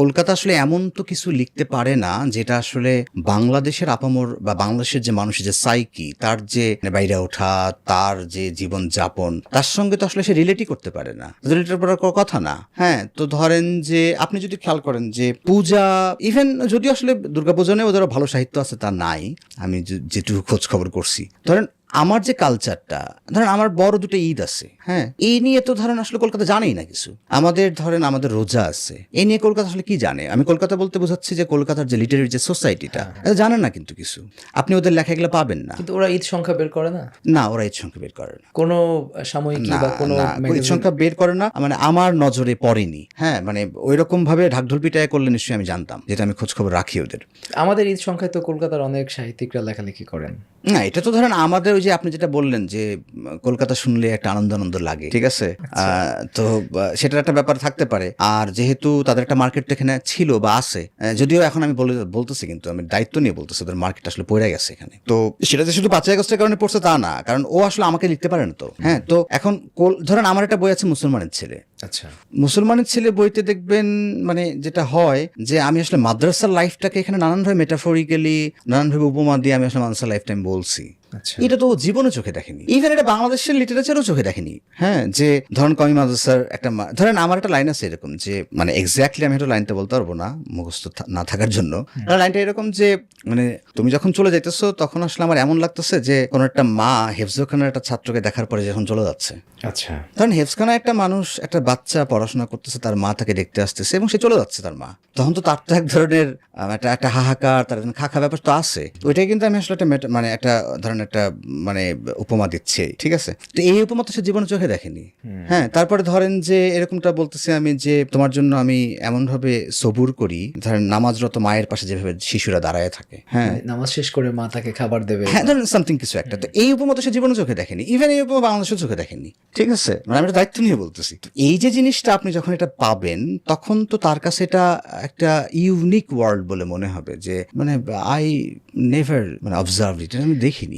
কলকাতা আসলে এমন তো কিছু লিখতে পারে না যেটা আসলে বাংলাদেশের আপামর বা বাংলাদেশের যে মানুষের যে সাইকি, তার যে বাইরে ওঠা, তার যে জীবন যাপন, তার সঙ্গে তো আসলে সে রিলেটই করতে পারে না, রিলেট করার কোনো কথা না। হ্যাঁ, তো ধরেন যে আপনি যদি খেয়াল করেন যে পূজা, ইভেন যদিও আসলে দুর্গাপূজা নিয়ে ওদের ভালো সাহিত্য আছে তা নাই, আমি যেটুকু খোঁজ খবর করছি, ধরেন আমার যে কালচারটা, ধরেন আমার বড় দুটো ঈদ আছে, হ্যাঁ, এই নিয়ে তো ধরেন আসলে কলকাতা জানেই না কিছু। আমাদের ধরেন আমাদের রোজা আছে, এই নিয়ে কলকাতা আসলে কি জানে? আমি কলকাতা বলতে বোঝাচ্ছি যে কলকাতার যে লিটারেরি যে সোসাইটিটা, এটা জানেন না কিন্তু কিছু, আপনি ওদের লেখাগুলো পাবেন না। কিন্তু ওরা ঈদ সংখ্যা বের করে না, না, ওরা ঈদ সংখ্যা বের করে না, কোনো সাময়িকী না বা কোনো না, ঈদ সংখ্যা বের করে না, মানে আমার নজরে পড়েনি। হ্যাঁ, মানে ওই রকম ভাবে ঢাকঢোল পিটায় করলে নিশ্চয়ই আমি জানতাম, যেটা আমি খোঁজ খবর রাখি ওদের। আমাদের ঈদ সংখ্যায় তো কলকাতার অনেক সাহিত্যিকরা লেখালেখি করেন। না, এটা তো ধরেন আমাদের ওই যে আপনি যেটা বললেন যে কলকাতা শুনলে একটা আনন্দ আনন্দ লাগে, ঠিক আছে, তো সেটার একটা ব্যাপার থাকতে পারে। আর যেহেতু তাদের একটা মার্কেট এখানে ছিল বা আছে, যদিও এখন আমি বলতেছি, কিন্তু আমি দায়িত্ব নিয়ে বলতেছি, ওদের মার্কেট আসলে পড়ে গেছে এখানে। তো সেটা যে শুধু 5 আগস্টের কারণে পড়ছে তা না, কারণ ও আসলে আমাকে লিখতে পারে না তো। হ্যাঁ, তো এখন ধরেন আমার একটা বই আছে মুসলমানের ছেলে। আচ্ছা, মুসলমানের ছেলে বইতে দেখবেন মানে যেটা হয় যে আমি আসলে মাদ্রাসার লাইফটাকে এখানে নানানভাবে মেটাফরিক্যালি, নানানভাবে উপমা দিয়ে আমি আসলে মাদ্রাসার লাইফ টাইম বলছি। আচ্ছা, এটা তো জীবনে চোখে দেখেনি, ইভেন এটা বাংলাদেশের লিটারেচারও চোখে দেখেনি। হ্যাঁ, যে ধরেন কমি মাদ্রাসার একটা ধরেন আমার একটা লাইন আছে এরকম যে, মানে এক্স্যাক্টলি আমি একটা লাইনটা বলতে পারবো না মুখস্থ না থাকার জন্য। লাইনটা এরকম যে, মানে তুমি যখন চলে যাইতেছো তখন আসলে আমার এমন লাগতেছে যে কোন একটা মা হেফজখানার একটা ছাত্রকে দেখার পরে যখন চলে যাচ্ছে। আচ্ছা, ধরেন হেফজখানা একটা মানুষ, একটা বাচ্চা পড়াশোনা করতেছে, তার মা তাকে দেখতে আসতেছে এবং সে চলে যাচ্ছে তার মা, তখন তো তার তো এক ধরনের একটা হাহাকার, তার খাখা ব্যাপার তো আছে। ওইটাই কিন্তু আমি আসলে একটা মানে একটা ধরেন একটা মানে উপমা দিচ্ছি, ঠিক আছে। তো এই উপমা তো সে জীবনে চোখে দেখেনি। হ্যাঁ, তারপরে ধরেন যে এরকমটা বলতেছি আমি যে তোমার জন্য আমি এমন ভাবে সবুর করি, ধরেন নামাজরত মায়ের পাশে যেভাবে শিশুরা দাঁড়ায় থাকে, হ্যাঁ, নামাজ শেষ করে মা তাকে খাবার দেবে, হ্যাঁ, ধরেন সামথিং কিছু একটা। তো এই উপমা তো সে জীবনে চোখে দেখেনি, ইভেন এই উপমা বাংলাদেশের চোখে দেখেনি, ঠিক আছে, মানে আমি একটা দায়িত্ব নিয়ে বলতেছি। এই যে জিনিসটা আপনি যখন এটা পাবেন তখন তো তার কাছে এটা একটা ইউনিক ওয়ার্ল্ড বলে মনে হবে, যে মানে আই নেভার মানে অবজার্ভ ইট, আমি দেখিনি।